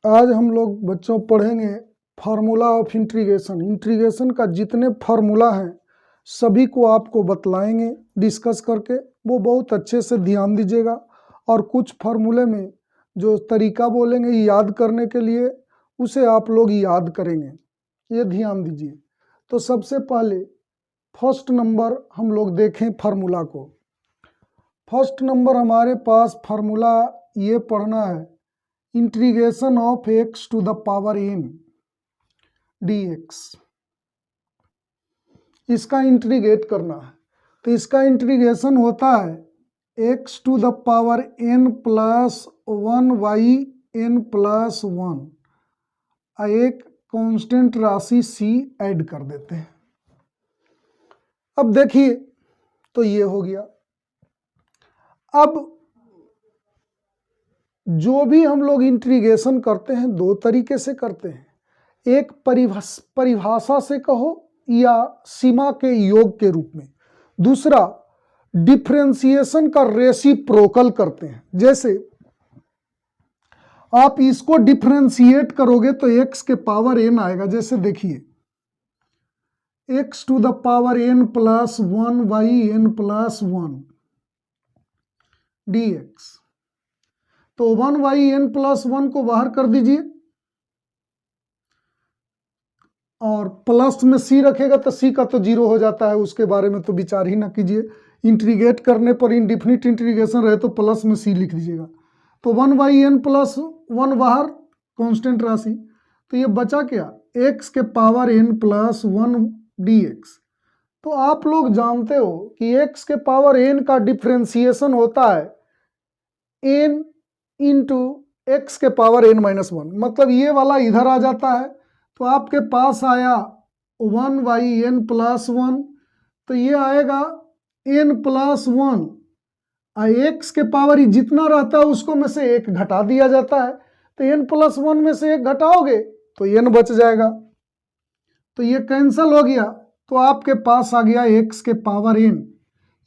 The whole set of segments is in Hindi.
आज हम लोग बच्चों पढ़ेंगे फार्मूला ऑफ इंटीग्रेशन। इंटीग्रेशन का जितने फार्मूला हैं सभी को आपको बतलाएंगे डिस्कस करके, वो बहुत अच्छे से ध्यान दीजिएगा। और कुछ फार्मूले में जो तरीका बोलेंगे याद करने के लिए, उसे आप लोग याद करेंगे, ये ध्यान दीजिए। तो सबसे पहले फर्स्ट नंबर हम लोग देखें फार्मूला को। फर्स्ट नंबर हमारे पास फार्मूला ये पढ़ना है, integration of x to the power n dx। इसका इंटीग्रेट करना है, तो इसका इंटीग्रेशन होता है x to the power n plus 1/n plus 1। एक कांस्टेंट राशि c ऐड कर देते हैं। अब देखिए, तो ये हो गया। अब जो भी हम लोग इंटीग्रेशन करते हैं दो तरीके से करते हैं, एक परिभाषा से कहो या सीमा के योग के रूप में, दूसरा डिफरेंशिएशन का रेसिप्रोकल करते हैं। जैसे आप इसको डिफरेंशिएट करोगे तो x के पावर n आएगा। जैसे देखिए x to the power n plus 1/n plus 1 dx। तो 1/n प्लस 1 को बाहर कर दीजिए और प्लस में c रखेगा तो c का तो जीरो हो जाता है, उसके बारे में तो विचार ही ना कीजिए। इंटीग्रेट करने पर इनडिफिनिट इंटीग्रेशन रहे तो प्लस में c लिख दीजिएगा। तो 1/n प्लस 1 बाहर कांस्टेंट राशि, तो ये बचा क्या, x के पावर n प्लस 1 dx। तो आप लोग जानते हो कि x के पावर n का डिफरेंशिएशन होता है n इंटू एक्स के पावर n माइनस 1। मतलब ये वाला इधर आ जाता है, तो आपके पास आया 1/n प्लस 1, तो ये आएगा n प्लस 1। एक्स के पावर ही जितना रहता है उसको में से एक घटा दिया जाता है, तो n प्लस 1 में से एक घटाओगे तो n बच जाएगा, तो ये कैंसिल हो गया। तो आपके पास आ गया x के पावर n।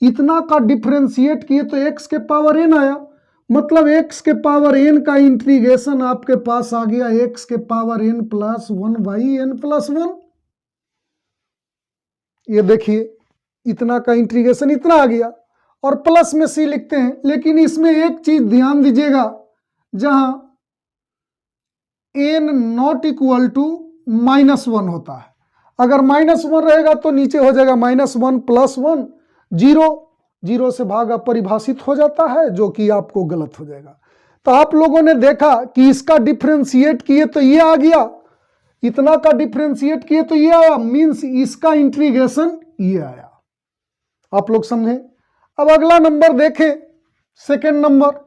इतना का डिफरेंशिएट किए तो x के पावर n आया, मतलब x के पावर n का इंटीग्रेशन आपके पास आ गया x के power n plus 1/n plus 1। ये देखिए इतना का इंटीग्रेशन इतना आ गया और प्लस में c लिखते हैं। लेकिन इसमें एक चीज ध्यान दीजिएगा, जहां n नॉट इक्वल टू -1 होता है, अगर -1 रहेगा तो नीचे हो जाएगा -1 प्लस 1, जीरो से भाग अपरिभाषित हो जाता है, जो कि आपको गलत हो जाएगा। तो आप लोगों ने देखा कि इसका डिफरेंशिएट किए तो ये आ गया, इतना का डिफरेंशिएट किए तो ये आया, मींस इसका इंटीग्रेशन ये आया। आप लोग समझे। अब अगला नंबर देखें, सेकेंड नंबर।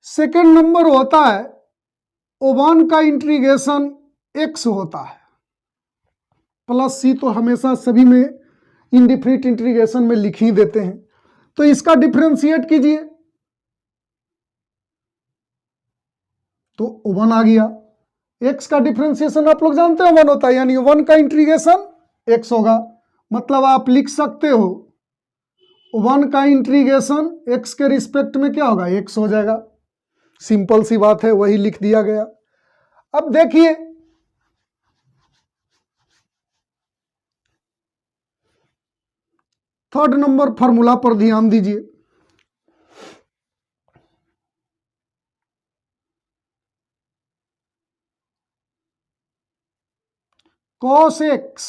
सेकेंड नंबर होता है O1 का इंटीग्रेशन x होता है, प्लस c तो हमेशा सभी में इनडिफिनिट इंटीग्रेशन में लिख ही देते हैं। तो इसका डिफरेंशिएट कीजिए तो 1 आ गया। x का डिफरेंशिएशन आप लोग जानते हो 1 होता है, यानी 1 का इंटीग्रेशन x होगा। मतलब आप लिख सकते हो 1 का इंटीग्रेशन x के रिस्पेक्ट में क्या होगा, x हो जाएगा। सिंपल सी बात है, वही लिख दिया गया। अब देखिए थर्ड नंबर फॉर्मूला पर ध्यान दीजिए। cos x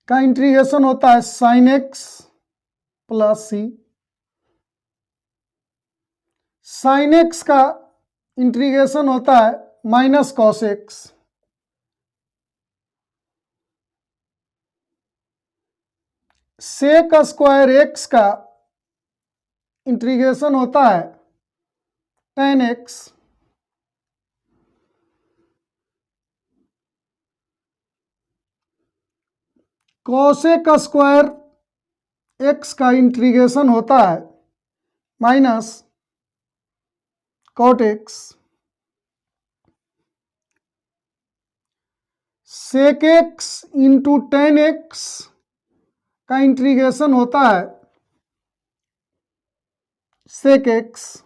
का इंटीग्रेशन होता है sin x plus c। sin x का इंटीग्रेशन होता है minus cos x। sec square x का इंटीग्रेशन होता है tan x। cosec square x का इंटीग्रेशन होता है minus cot x। sec x into tan x का इंटीग्रेशन होता है sec x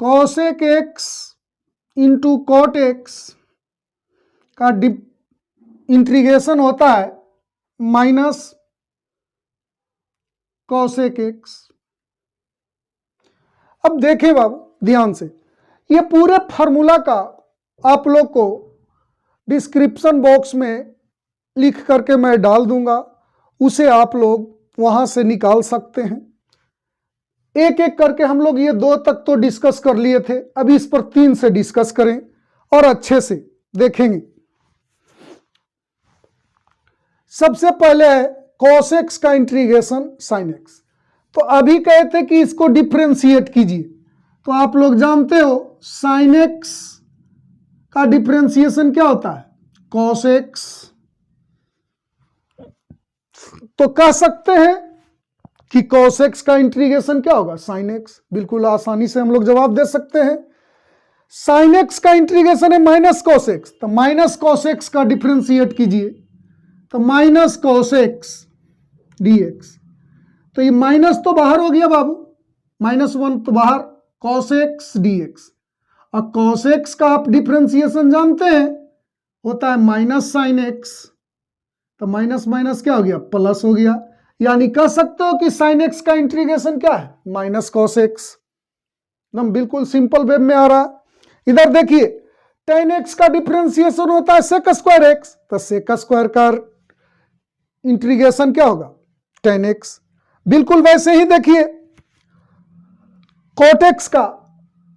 cosec x into cot x का इंटीग्रेशन होता है माइनस कॉसेक एक्स। अब देखें बाबू ध्यान से, ये पूरे फार्मूला का आप लोग को डिस्क्रिप्शन बॉक्स में लिख करके मैं डाल दूंगा, उसे आप लोग वहां से निकाल सकते हैं। एक एक करके हम लोग ये 2 तक तो डिस्कस कर लिए थे, अभी इस पर 3 से डिस्कस करें और अच्छे से देखेंगे। सबसे पहले है cos x का इंटीग्रेशन sin x। तो अभी कहे थे कि इसको डिफरेंशिएट कीजिए, तो आप लोग जानते हो sin x का डिफरेंशिएशन क्या होता है, cos x। तो कह सकते हैं कि cos x का इंटीग्रेशन क्या होगा, sin x। बिल्कुल आसानी से हम लोग जवाब दे सकते हैं। sin x का इंटीग्रेशन है माइनस cos x, तो माइनस cos x का डिफरेंशिएट कीजिए, तो माइनस cos x dx। तो ये माइनस तो बाहर हो गया बाबू, -1 तो बाहर, cos x dx। और cos x का आप डिफरेंशिएशन जानते हैं होता है माइनस sin x, तो माइनस माइनस क्या हो गया, प्लस हो गया। यानी कह सकते हो कि sin x का इंटीग्रेशन क्या है, माइनस cos x। एकदम बिल्कुल सिंपल वे में आ रहा। इधर देखिए tan x का डिफरेंशिएशन होता है sec स्क्वायर x, तो sec स्क्वायर का इंटीग्रेशन क्या होगा, tan x। बिल्कुल वैसे ही देखिए cot x का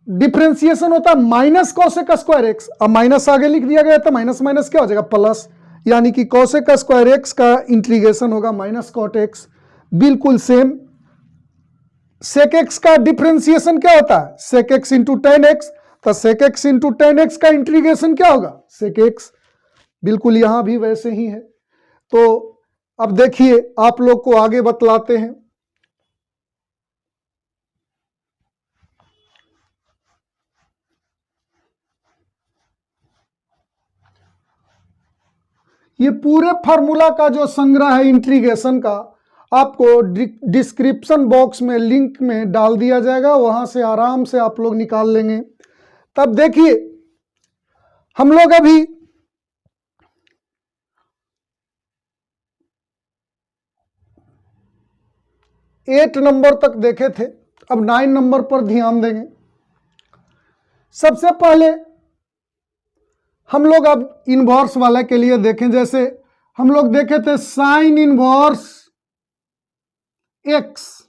डिफरेंशिएशन होता है माइनस cosec स्क्वायर x, अब माइनस आगे लिख दिया गया तो माइनस माइनस क्या हो जाएगा, प्लस। यानी कि cosec स्क्वायर x का इंटीग्रेशन होगा माइनस cot x। बिल्कुल सेम sec x का डिफरेंशिएशन क्या होता है, sec x into ten x, तो sec x into ten x का इंटीग्रेशन क्या होगा, sec x। बिल्कुल यहां भी वैसे ही है। तो अब देखिए आप लोग को आगे बतलाते हैं। ये पूरे फार्मूला का जो संग्रह है इंटीग्रेशन का, आपको डिस्क्रिप्शन बॉक्स में लिंक में डाल दिया जाएगा, वहां से आराम से आप लोग निकाल लेंगे। तब देखिए हम लोग अभी एट नंबर तक देखे थे, अब 9 नंबर पर ध्यान देंगे। सबसे पहले हम लोग अब इनवर्स वाले के लिए देखें, जैसे हम लोग देखे थे साइन इनवर्स एक्स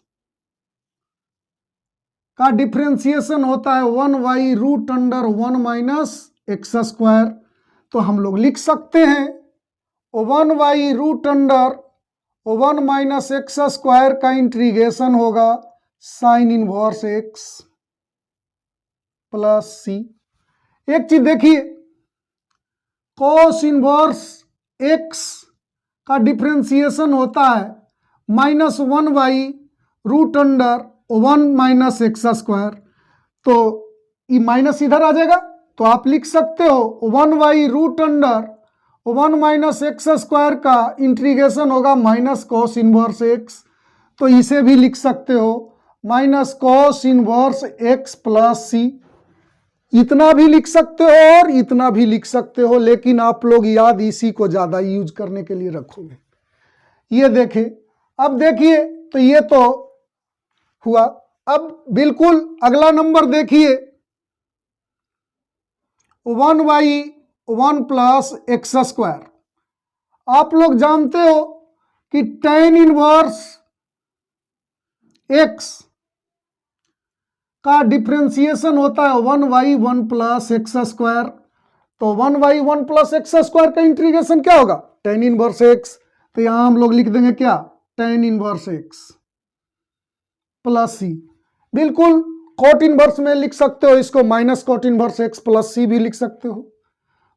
का डिफरेंशिएशन होता है 1/√1 - x स्क्वायर। तो हम लोग लिख सकते हैं 1/√1 - x स्क्वायर का इंटीग्रेशन होगा साइन इनवर्स x प्लस सी। एक चीज देखिए कॉस इनवर्स x का डिफरेंशिएशन होता है -1/√1 - x स्क्वायर। तो ये माइनस इधर आ जाएगा, तो आप लिख सकते हो 1/√1 - x स्क्वायर का इंटीग्रेशन होगा माइनस कॉस इनवर्स x। तो इसे भी लिख सकते हो minus cos inverse x plus C. इतना भी लिख सकते हो और इतना भी लिख सकते हो, लेकिन आप लोग याद इसी को ज्यादा यूज करने के लिए रखोगे। ये देखें, अब देखिए तो ये तो हुआ। अब बिल्कुल अगला नंबर देखिए 1/1 प्लस एक्स स्क्वायर। आप लोग जानते हो कि tan इनवर्स x का डिफरेंशिएशन होता है 1/1 प्लस एक्स स्क्वायर। तो 1/1 प्लस एक्स स्क्वायर का इंटीग्रेशन क्या होगा, tan इनवर्स x। तो यहां हम लोग लिख देंगे क्या, tan inverse x plus C. बिल्कुल कॉट इनवर्स में लिख सकते हो इसको, minus cot inverse x plus C भी लिख सकते हो,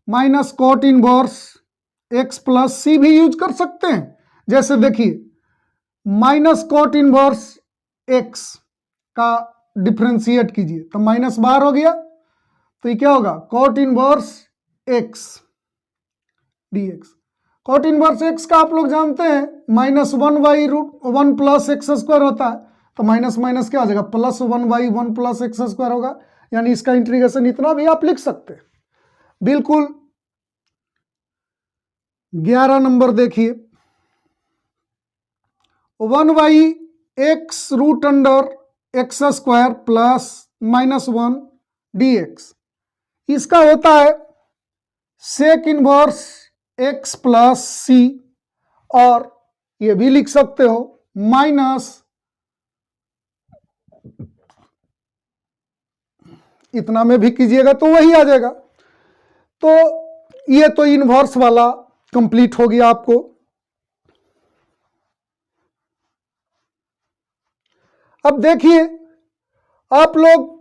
minus cot inverse x plus C भी यूज कर सकते हैं। जैसे देखिए माइनस कॉट इनवर्स x का डिफरेंशिएट कीजिए, तो माइनस बाहर हो गया, तो ये क्या होगा, cot inverse x dx। Cot inverse x का आप लोग जानते हैं -1/√1 प्लस एक्स स्क्वायर होता है, तो माइनस माइनस क्या हो जाएगा, +1/1 प्लस एक्स स्क्वायर होगा। यानी इसका इंटीग्रेशन इतना भी आप लिख सकते हैं। बिल्कुल। 11 नंबर देखिए, 1/x√x² प्लस -1 dx, इसका होता है सेक इनवर्स x प्लस सी, और ये भी लिख सकते हो माइनस इतना में भी कीजिएगा तो वही आ जाएगा। तो ये तो इनवर्स वाला कंप्लीट हो गया आपको। अब देखिए आप लोग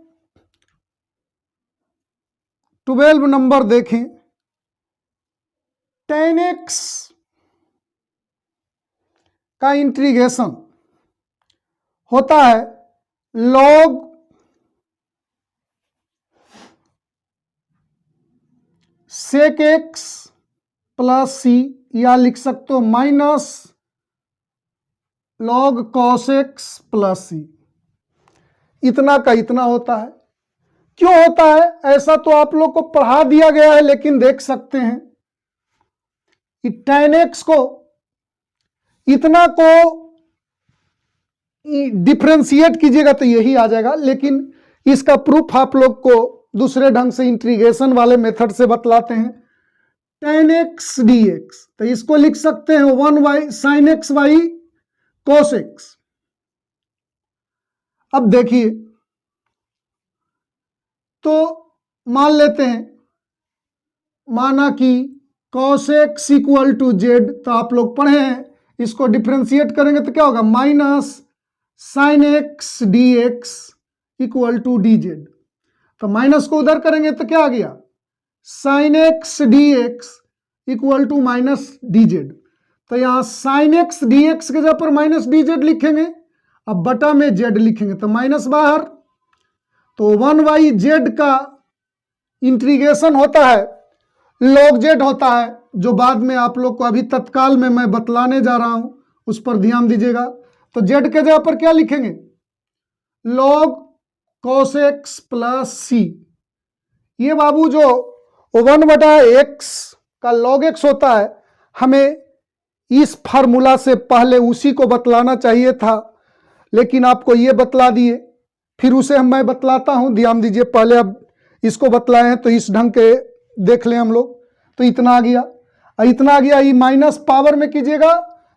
12 नंबर देखें, tan x का इंटीग्रेशन होता है log sec x plus C, या लिख सकते हो minus log cos x plus C. इतना का इतना होता है। क्यों होता है ऐसा तो आप लोग को पढ़ा दिया गया है, लेकिन देख सकते हैं कि tan x को इतना को डिफरेंशिएट कीजिएगा तो यही आ जाएगा, लेकिन इसका प्रूफ आप लोग को दूसरे ढंग से इंटीग्रेशन वाले मेथड से बतलाते हैं। tan x dx, तो इसको लिख सकते हैं 1 sin x y cos x। अब देखिए, तो मान लेते हैं, माना कि cos x equal to z, तो आप लोग पढ़े हैं, इसको डिफरेंशिएट करेंगे तो क्या होगा, minus sin x dx equal to d z. तो माइनस को उधर करेंगे तो क्या आ गया, sin x dx equal to minus d z. तो यहाँ sin x dx के जगह पर माइनस डी जेड लिखेंगे, अब बटा में जेड लिखेंगे तो माइनस बाहर। तो 1/z का इंटीग्रेशन होता है log z होता है, जो बाद में आप लोग को अभी तत्काल में मैं बतलाने जा रहा हूं, उस पर ध्यान दीजिएगा। तो z के जगह पर क्या लिखेंगे, log cos x प्लस सी। ये बाबू जो 1/x का log x होता है, हमें इस फार्मूला से पहले उसी को बतलाना चाहिए था, लेकिन आपको ये बतला दिए, फिर उसे मैं बतलाता हूं, ध्यान दीजिए। पहले अब इसको बतलाए हैं तो इस ढंग के देख लें हम लोग। तो इतना आ गया, इतना आ गया, ये माइनस पावर में कीजिएगा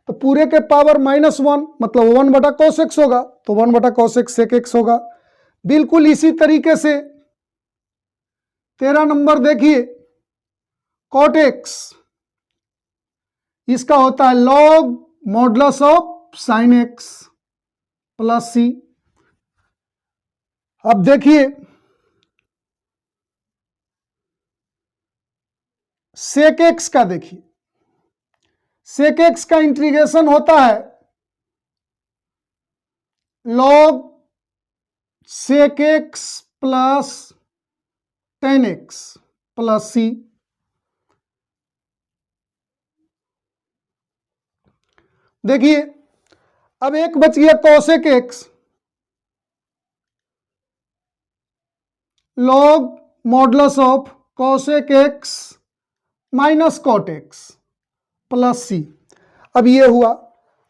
तो पूरे के पावर -1, मतलब 1/cos x होगा, तो 1/cos x sec x होगा। बिल्कुल इसी तरीके से 13 नंबर देखिए, cot x, इसका होता है log modulus of sin x plus C. अब देखिए sec x का, देखिए sec x का इंटीग्रेशन होता है log sec x plus tan x plus C. देखिए अब एक बच गया cosec x, log modulus of cosec x minus cot x plus C. अब ये हुआ।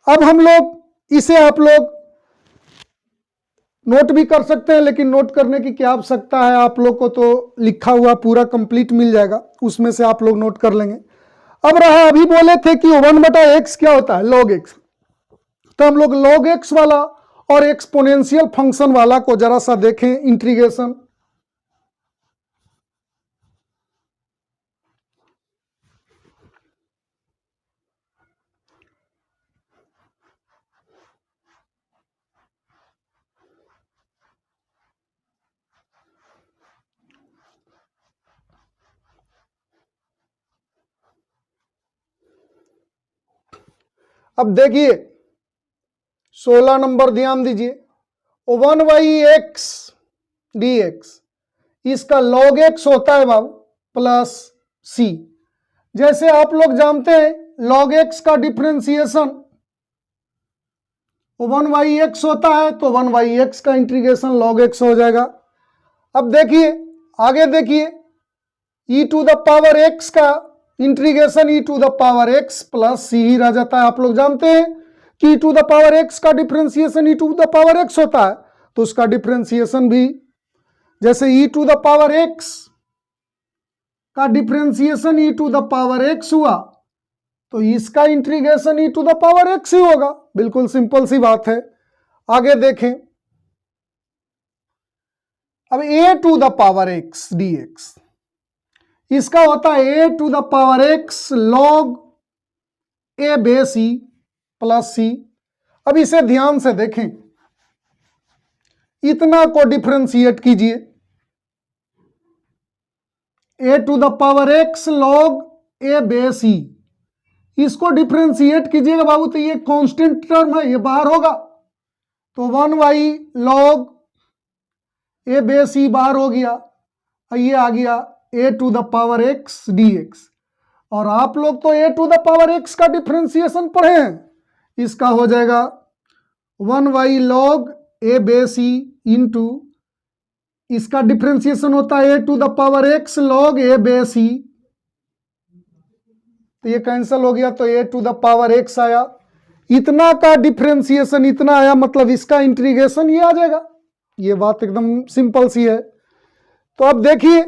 अब हम लोग इसे आप लोग नोट भी कर सकते हैं, लेकिन नोट करने की क्या आवश्यकता है, आप लोग को तो लिखा हुआ पूरा कंप्लीट मिल जाएगा, उसमें से आप लोग नोट कर लेंगे। अब रहा, अभी बोले थे कि 1/x क्या होता है, log x। तो हम लोग log x वाला और एक्सपोनेंशियल फंक्शन वाला को जरा सा देखें इंटीग्रेशन। अब देखिए 16 नंबर ध्यान दीजिए, 1/x dx, इसका log x होता है बाबू प्लस सी। जैसे आप लोग जानते हैं log x का डिफरेंशिएशन 1/x होता है, तो 1/x का इंटीग्रेशन log x हो जाएगा। अब देखिए आगे देखिए, e to the power x का integration e to the power x plus C ही रह जाता है। आप लोग जानते हैं कि e to the power x का differentiation e to the power x होता है, तो उसका डिफरेंशिएशन भी जैसे e to the power x का differentiation e to the power x हुआ, तो इसका integration e to the power x ही होगा। बिल्कुल सिंपल सी बात है। आगे देखें, अब a to the power x dx, इसका होता है a to the power x log a base e plus C. अब इसे ध्यान से देखें, इतना को डिफरेंशिएट कीजिए, a to the power x log a base e, इसको डिफरेंशिएट कीजिएगा बाबू, तो ये कांस्टेंट टर्म है, ये बाहर होगा, तो 1y log a base e बाहर हो गया, ये आ गया a to the power x dx। और आप लोग तो a to the power x का डिफरेंशिएशन पढ़े हैं, इसका हो जाएगा 1y log a base e into, इसका डिफरेंशिएशन होता है a to the power x log a base e, तो ये कैंसिल हो गया, तो a to the power x आया। इतना का डिफरेंशिएशन इतना आया, मतलब इसका इंटीग्रेशन ये आ जाएगा। ये बात एकदम सिंपल सी है। तो अब देखिए,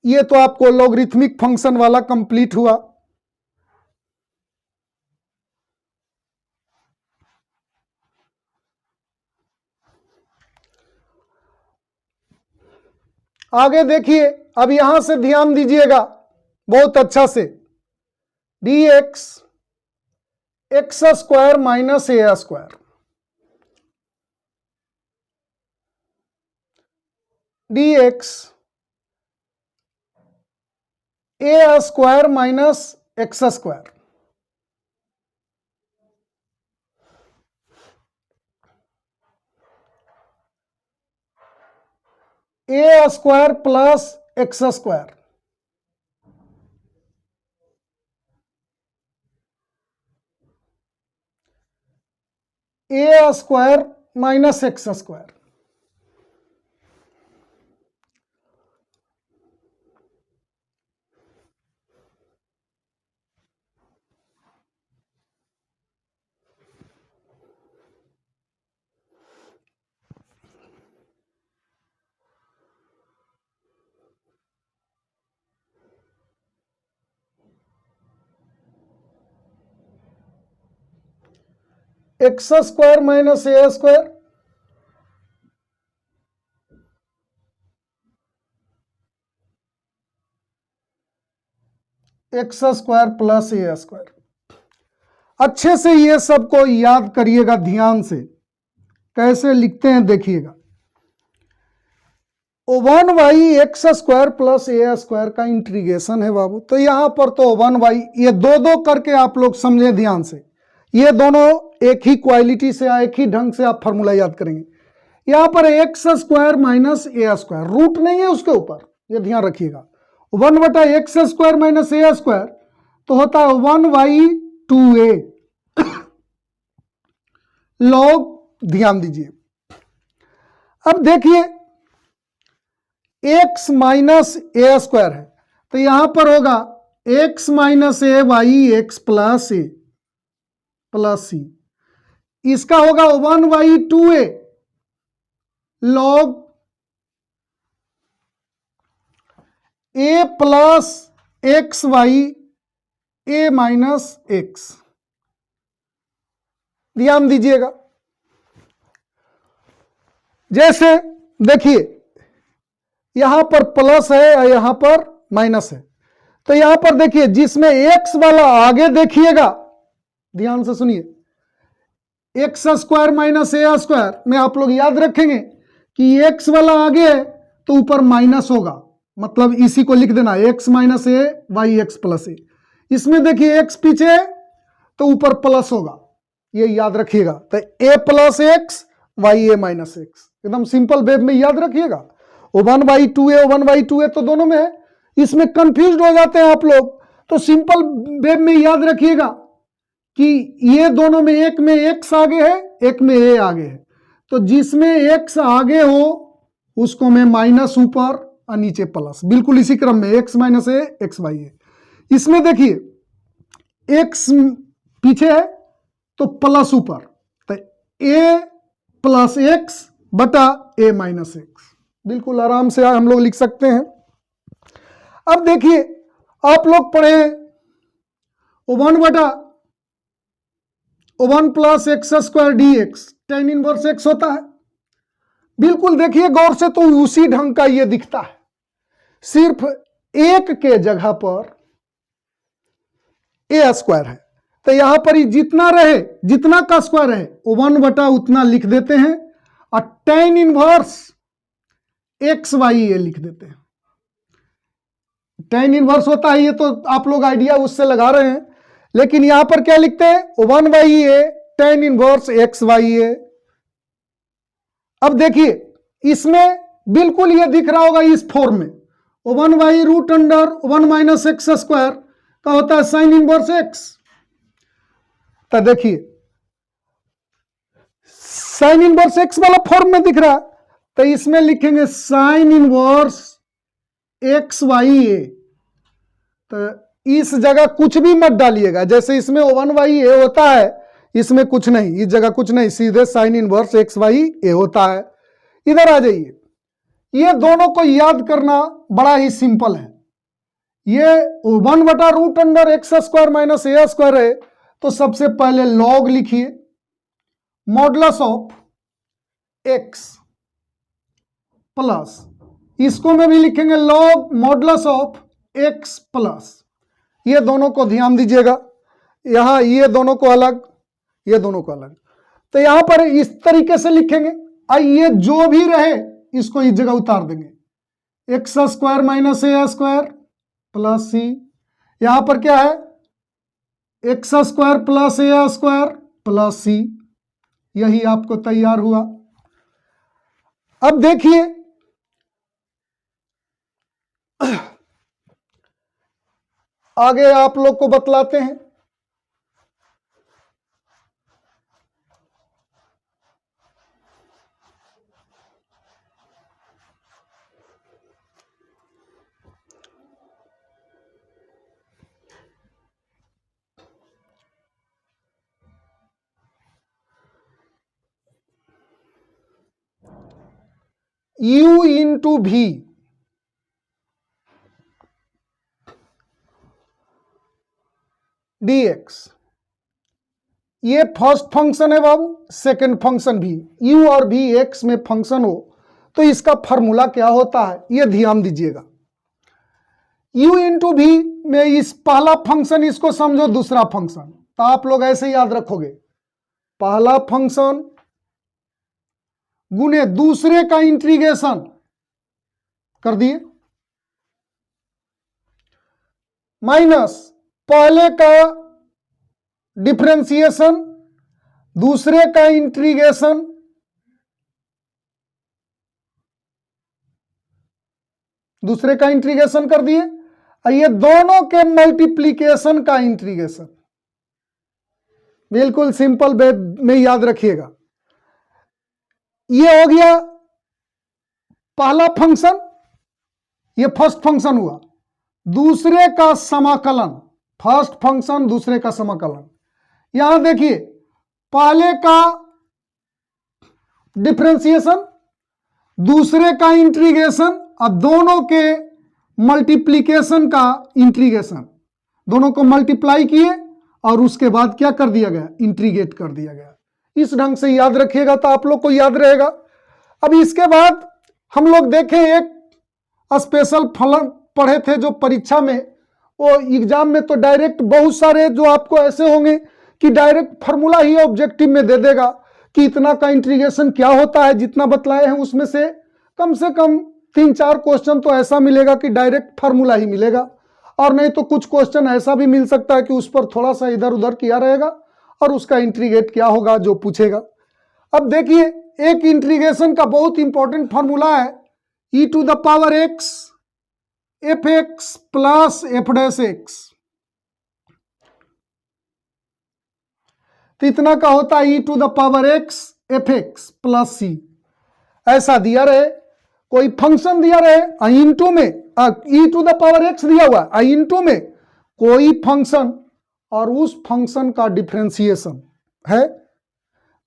ये तो आपको लॉगरिथमिक फंक्शन वाला कंप्लीट हुआ। आगे देखिए, अब यहां से ध्यान दीजिएगा बहुत अच्छा से, dx x square minus A square, dx A square minus x square, A square plus x square, A square minus x square. X square minus A square, x square plus A square. अच्छे से ये सबको याद करिएगा, ध्यान से कैसे लिखते हैं देखिएगा। 1/x square plus A square का इंटीग्रेशन है बाबू, तो यहां पर तो 1y, ये दो दो करके आप लोग समझे ध्यान से, ये दोनों एक ही क्वालिटी से, एक ही ढंग से आप फार्मूला याद करेंगे। यहां पर एक्स स्क्वायर माइनस ए स्क्वायर, रूट नहीं है उसके ऊपर, ये ध्यान रखिएगा। 1/x स्क्वायर माइनस ए स्क्वायर तो होता है 1/2a लॉग, ध्यान दीजिए। अब देखिए x माइनस ए स्क्वायर है, तो यहां पर होगा x minus a by x plus a plus c, इसका होगा 1/2a log a plus x by a minus x. ध्यान दीजिएगा, जैसे देखिए यहां पर प्लस है और यहां पर माइनस है, तो यहां पर देखिए जिसमें एक्स वाला आगे देखिएगा, ध्यान से सुनिए, एक्स स्क्वायर माइनस ए स्क्वायर में आप लोग याद रखेंगे कि एक्स वाला आगे है तो ऊपर माइनस होगा, मतलब इसी को लिख देना x minus a by x plus ए। इसमें देखिए एक्स पीछे है तो ऊपर प्लस होगा, ये याद रखिएगा। तो ए plus x by a minus x, एकदम सिंपल वेब में याद रखिएगा। 1/2a 1/2a तो दोनों में है, इसमें कंफ्यूज हो जाते हैं आप लोग, तो सिंपल वेब में याद रखिएगा कि ये दोनों में, एक में x आगे है, एक में a आगे है, तो जिसमें x आगे हो उसको मैं माइनस ऊपर और नीचे प्लस, बिल्कुल इसी क्रम में x minus a x y है। इसमें देखिए x पीछे है तो प्लस ऊपर, तो a प्लस एक्स बटा a माइनस एक्स, बिल्कुल आराम से हम लोग लिख सकते हैं। अब देखिए आप लोग पढ़े वन बटा one plus x square d x, tan inverse x होता है। बिल्कुल देखिए गौर से, तो उसी ढंग का ये दिखता है, सिर्फ एक के जगह पर ए स्क्वायर है, तो यहां पर ही जितना रहे, जितना का स्क्वायर है वन बटा उतना लिख देते हैं, और टेन इनवर्स एक्स वाई ए लिख देते हैं। टेन इनवर्स होता है, ये तो आप लोग आइडिया उससे लगा रहे हैं, लेकिन यहां पर क्या लिखते हैं, one Y A tan inverse x by ए। अब देखिए इसमें बिल्कुल ये दिख रहा होगा इस फॉर्म में, one by root under one minus x square का होता है साइन इनवर्स एक्स। तो देखिए साइन इनवर्स एक्स वाला फॉर्म में दिख रहा है, तो इसमें लिखेंगे sine inverse x by a. तो इस जगह कुछ भी मत डालिएगा, जैसे इसमें वन वाई ए होता है, इसमें कुछ नहीं, इस जगह कुछ नहीं, सीधे साइन इनवर्स एक्स वाई ए होता है। इधर आ जाइए, ये दोनों को याद करना बड़ा ही सिंपल है। ये वन बटा root under x square minus ए स्क्वायर है, तो सबसे पहले लॉग लिखिए मॉडुलस ऑफ एक्स प्लस, इसको में भी लिखेंगे log modulus of x plus. ये दोनों को ध्यान दीजिएगा, यहां ये दोनों को अलग, ये दोनों को अलग, तो यहां पर इस तरीके से लिखेंगे। ये जो भी रहे इसको इस जगह उतार देंगे, एक्स स्क्वायर माइनस ए स्क्वायर प्लस सी, यहां पर क्या है x square plus A square plus सी, यही आपको तैयार हुआ। अब देखिए आगे आप लोग को बतलाते हैं। u इंटू भी dx, ये फर्स्ट फंक्शन है बाबू, सेकंड फंक्शन भी, u और भी x में फंक्शन हो तो इसका फॉर्मूला क्या होता है ये ध्यान दीजिएगा। u इंटू भी में इस पहला फंक्शन इसको समझो दूसरा फंक्शन, तो आप लोग ऐसे याद रखोगे, पहला फंक्शन गुने दूसरे का इंटीग्रेशन कर दिए, माइनस पहले का डिफरेंशिएशन दूसरे का इंटीग्रेशन, दूसरे का इंटीग्रेशन कर दिए, और ये दोनों के मल्टीप्लीकेशन का इंटीग्रेशन। बिल्कुल सिंपल वे में याद रखिएगा। ये हो गया पहला फंक्शन, ये फर्स्ट फंक्शन हुआ, दूसरे का समाकलन, फर्स्ट फंक्शन दूसरे का समाकलन। यहां देखिए पहले का डिफरेंशिएशन दूसरे का इंटीग्रेशन और दोनों के मल्टीप्लिकेशन का इंटीग्रेशन, दोनों को मल्टीप्लाई किए और उसके बाद क्या कर दिया गया, इंटीग्रेट कर दिया गया। इस ढंग से याद रखिएगा तो आप लोग को याद रहेगा। अब इसके बाद हम लोग देखें एक स्पेशल फलन पढ़े थे जो परीक्षा में, वो एग्जाम में तो डायरेक्ट बहुत सारे जो आपको ऐसे होंगे कि डायरेक्ट फार्मूला ही ऑब्जेक्टिव में दे देगा कि इतना का इंटीग्रेशन क्या होता है। जितना बतलाए हैं उसमें से कम 3-4 क्वेश्चन तो ऐसा मिलेगा कि डायरेक्ट फार्मूला ही मिलेगा, और नहीं तो कुछ क्वेश्चन ऐसा भी मिल सकता है कि उस पर थोड़ा सा इधर उधर किया रहेगा और उसका इंटीग्रेट क्या होगा जो पूछेगा। अब देखिए एक इंटीग्रेशन का बहुत इंपॉर्टेंट फार्मूला है e to the power x f x plus f dash x. तो इतना का होता है e to the power x f x plus C. ऐसा दिया रहे, कोई फंक्शन दिया रहे इंटू में e to the power x दिया हुआ है इंटू में कोई फंक्शन और उस फंक्शन का डिफरेंशिएशन है,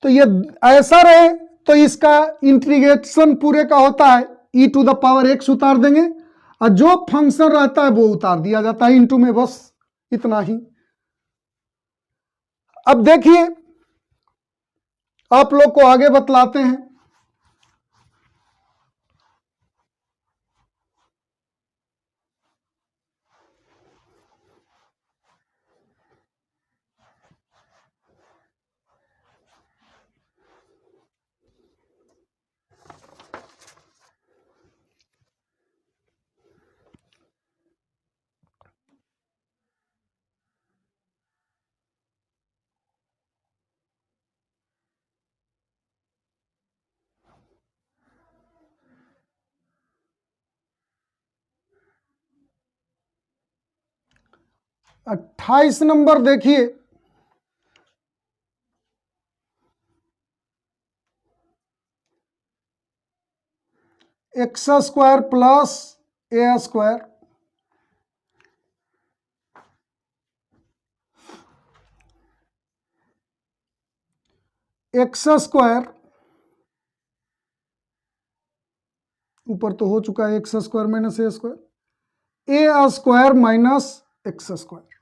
तो ये ऐसा रहे तो इसका इंटीग्रेशन पूरे का होता है e to the power x उतार देंगे और जो फंक्शन रहता है वो उतार दिया जाता है इंटू में, बस इतना ही। अब देखिए आप लोग को आगे बतलाते हैं। अट्ठाईस नंबर देखिए, x square plus A square x square ऊपर तो हो चुका है एक्स स्क्वायर माइनस ए स्क्वायर माइनस एक्स स्क्वायर।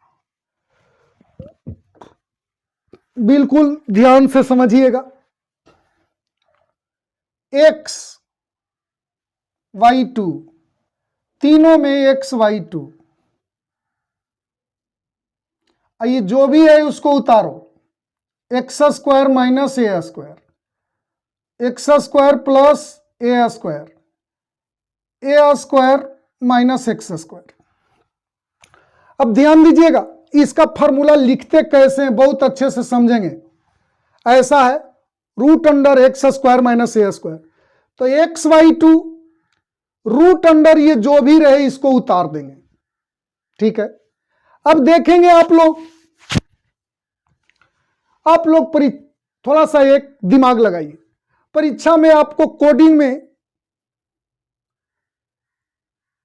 बिल्कुल ध्यान से समझिएगा, एक्स वाई टू तीनों में एक्स वाई टू, ये जो भी है उसको उतारो, x square minus A square, x square plus A square minus x square. अब ध्यान दीजिएगा इसका फॉर्मूला लिखते कैसे हैं बहुत अच्छे से समझेंगे। ऐसा है root under x square minus ए स्क्वायर, तो x Y two root under ये जो भी रहे इसको उतार देंगे, ठीक है। अब देखेंगे आप लोग थोड़ा सा एक दिमाग लगाइए, परीक्षा में आपको कोडिंग में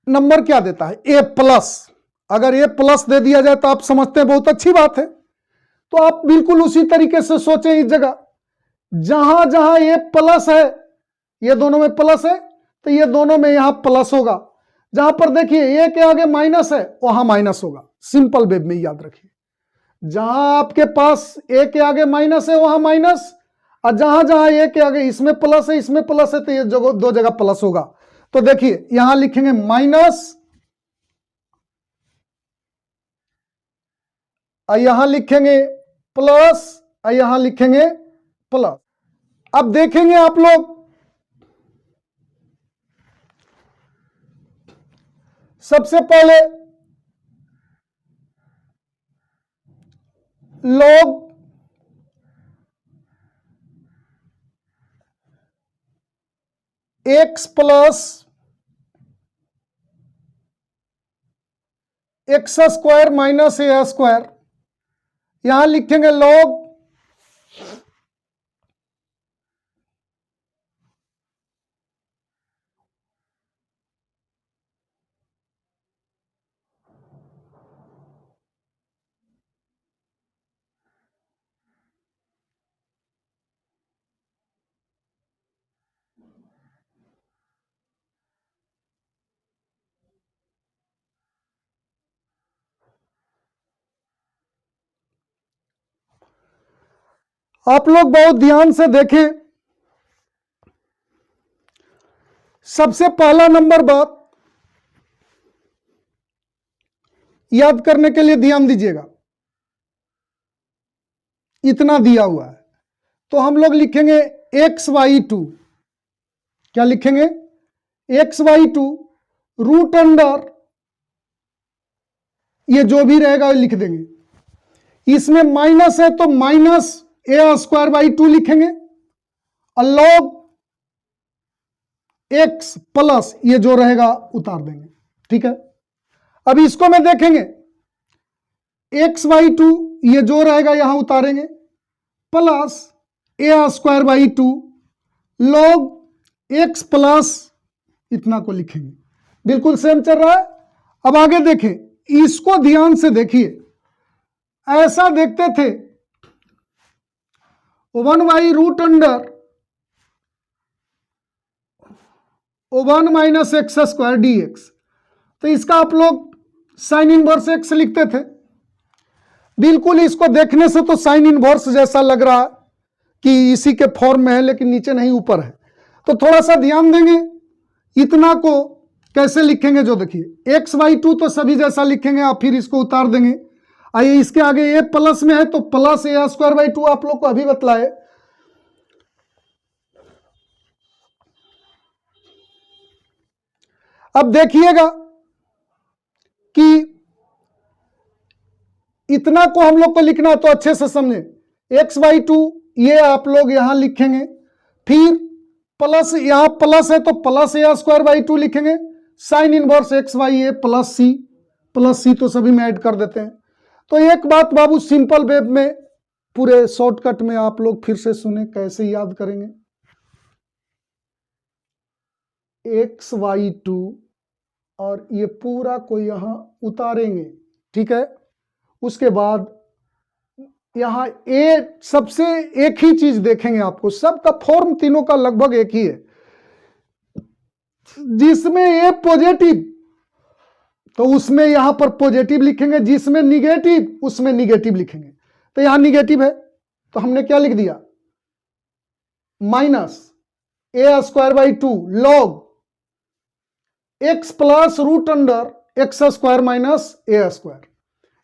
नंबर क्या देता है ए प्लस, अगर ए प्लस दे दिया जाए तो आप समझते हैं बहुत अच्छी बात है, तो आप बिल्कुल उसी तरीके से सोचें इस जगह जहां जहां ए प्लस है, ये दोनों में प्लस है तो ये दोनों में यहां प्लस होगा, जहां पर देखिए ए के आगे माइनस है वहां माइनस होगा। सिंपल वेब में याद रखिए, जहां आपके पास ए के आगे माइनस है वहां माइनस, और जहां जहां ए के आगे इसमें प्लस है इसमें प्लस है तो ये दो जगह प्लस होगा। तो देखिए यहां लिखेंगे माइनस और यहां लिखेंगे प्लस और यहां लिखेंगे प्लस। अब देखेंगे आप लोग सबसे पहले log x plus x square minus ए स्क्वायर, यहां लिखेंगे log आप लोग बहुत ध्यान से देखें। सबसे पहला नंबर बात याद करने के लिए ध्यान दीजिएगा, इतना दिया हुआ है तो हम लोग लिखेंगे एक्स वाई टू, क्या लिखेंगे x Y two root under ये जो भी रहेगा लिख देंगे। इसमें माइनस है तो minus A square by two लिखेंगे और लॉग एक्स प्लस ये जो रहेगा उतार देंगे, ठीक है। अब इसको में देखेंगे एक्स वाई टू ये जो रहेगा यहां उतारेंगे plus A square by 2 log x plus इतना को लिखेंगे। बिल्कुल सेम चल रहा है। अब आगे देखें, इसको ध्यान से देखिए। ऐसा देखते थे 1 root under 1 minus x square d x, तो इसका आप लोग साइन इनवर्स एक्स लिखते थे। बिल्कुल इसको देखने से तो साइन इनवर्स जैसा लग रहा कि इसी के फॉर्म में है, लेकिन नीचे नहीं ऊपर है। तो थोड़ा सा ध्यान देंगे, इतना को कैसे लिखेंगे। जो देखिए एक्स बाई 2 तो सभी जैसा लिखेंगे, आप फिर इसको उतार देंगे। आइए इसके आगे ए प्लस में है तो प्लस ए स्क्वायर बाई 2 आप लोग को अभी बतलाए। अब देखिएगा कि इतना को हम लोग को लिखना है तो अच्छे से समझे। एक्स बाई 2 ये आप लोग यहां लिखेंगे, फिर प्लस, यहां प्लस है तो प्लस ए स्क्वायर बाई 2 लिखेंगे। Sine inverse x by A plus C तो सभी में ऐड कर देते हैं। तो एक बात बाबू सिंपल वे में पूरे शॉर्टकट में आप लोग फिर से सुने, कैसे याद करेंगे। एक्स बाई 2 और ये पूरा को यहां उतारेंगे, ठीक है। उसके बाद यहां ए सबसे एक ही चीज देखेंगे आपको, सबका फॉर्म तीनों का लगभग एक ही है। जिसमें ए पॉजिटिव तो उसमें यहां पर पॉजिटिव लिखेंगे, जिसमें निगेटिव उसमें निगेटिव लिखेंगे। तो यहां निगेटिव है तो हमने क्या लिख दिया, minus A square by 2 log x plus root under x square minus A square.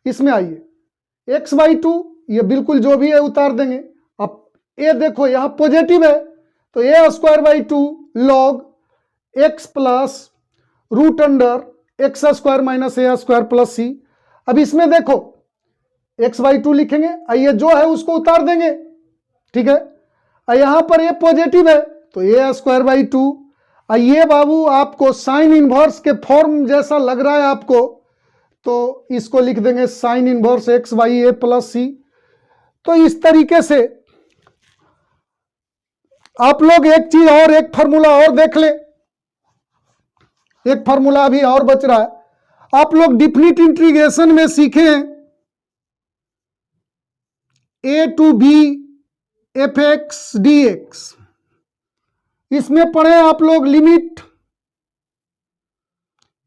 इसमें आइए एक्स बाई 2 ये बिल्कुल जो भी है उतार देंगे। अब ए देखो यहां पॉजिटिव है तो A square by 2 log x plus root under x square minus A square plus C. अब इसमें देखो एक्स बाई 2 लिखेंगे, ये जो है उसको उतार देंगे, ठीक है। यहां पर ये पॉजिटिव है तो ए स्क्वायर बाई 2, ये बाबू आपको साइन इनवर्स के फॉर्म जैसा लग रहा है आपको, तो इसको लिख देंगे sine inverse x by A plus C. तो इस तरीके से आप लोग एक चीज और, एक फार्मूला और देख ले। एक फार्मूला अभी और बच रहा है। आप लोग डिफिनिट इंटीग्रेशन में सीखे हैं A to B f x d x. इसमें पढ़े आप लोग limit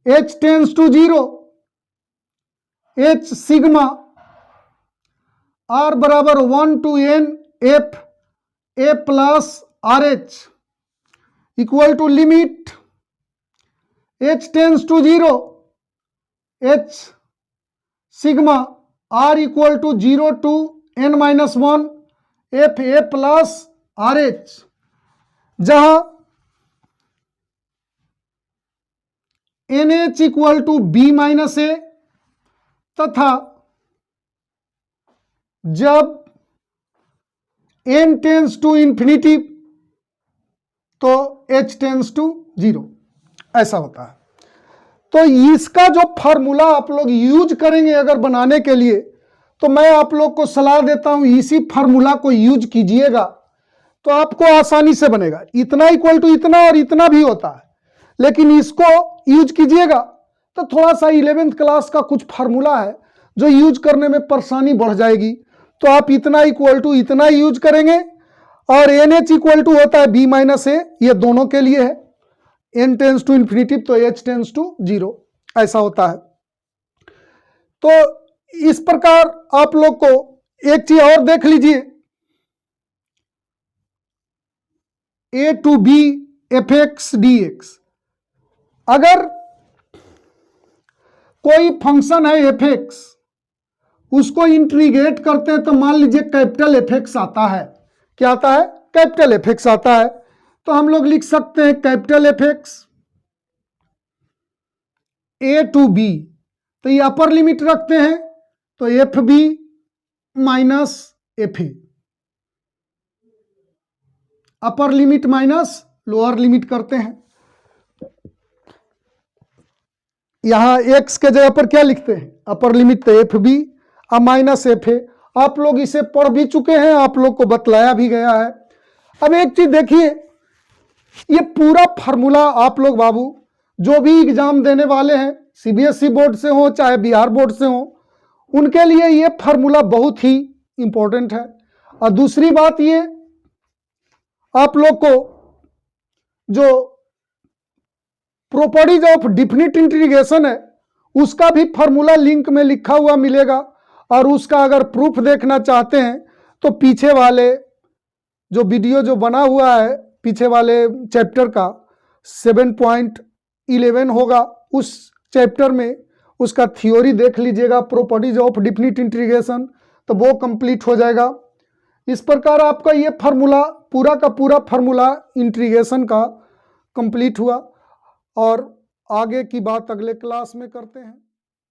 h tends to 0 h सिग्मा r बराबर 1 to n f a plus R H equal to limit h tends to 0 h सिग्मा r equal to 0 to n minus 1 f a plus R H, जहां NH equal to B minus A तथा जब n टेंस टू इंफिनिटी तो h टेंस टू 0, ऐसा होता है। तो इसका जो फॉर्मूला आप लोग यूज करेंगे अगर बनाने के लिए, तो मैं आप लोग को सलाह देता हूं इसी फॉर्मूला को यूज कीजिएगा तो आपको आसानी से बनेगा। इतना इक्वल टू इतना और इतना भी होता है, लेकिन इसको यूज कीजिएगा तो थोड़ा सा 11th क्लास का कुछ फार्मूला है जो यूज करने में परेशानी बढ़ जाएगी। तो आप इतना इक्वल टू इतना यूज करेंगे और NH इक्वल टू होता है बी माइनस ए, ये दोनों के लिए है। n टेंस टू इन्फिनिटी तो h टेंस टू 0, ऐसा होता है। तो इस प्रकार आप लोग को एक चीज और देख लीजिए, A to B f x d x. अगर कोई फंक्शन है एफ एक्स, उसको इंटीग्रेट करते हैं तो मान लीजिए कैपिटल एफ एक्स आता है। क्या आता है? कैपिटल एफ एक्स आता है। तो हम लोग लिख सकते हैं capital f x a to b, तो ये अपर लिमिट रखते हैं तो f b minus f a, upper limit minus lower limit करते हैं। यहां एक्स के जगह पर क्या लिखते हैं? अपर लिमिट तो एफ बी और माइनस एफ ए, आप लोग इसे पढ़ भी चुके हैं, आप लोग को बतलाया भी गया है। अब एक चीज देखिए, ये पूरा फार्मूला आप लोग बाबू जो भी एग्जाम देने वाले हैं, सीबीएसई बोर्ड से हो चाहे बिहार बोर्ड से हो, उनके लिए ये फार्मूला बहुत ही इंपॉर्टेंट है। और दूसरी बात ये, आप लोग को जो प्रॉपर्टीज ऑफ डिफिनिट इंटीग्रेशन है उसका भी फार्मूला लिंक में लिखा हुआ मिलेगा, और उसका अगर प्रूफ देखना चाहते हैं तो पीछे वाले जो वीडियो जो बना हुआ है पीछे वाले चैप्टर का 7.11 होगा, उस चैप्टर में उसका थ्योरी देख लीजिएगा, प्रॉपर्टीज ऑफ डिफिनिट इंटीग्रेशन, तो वो कंप्लीट हो जाएगा। इस प्रकार आपका ये फार्मूला पूरा का पूरा फार्मूला इंटीग्रेशन का कंप्लीट हुआ, और आगे की बात अगले क्लास में करते हैं।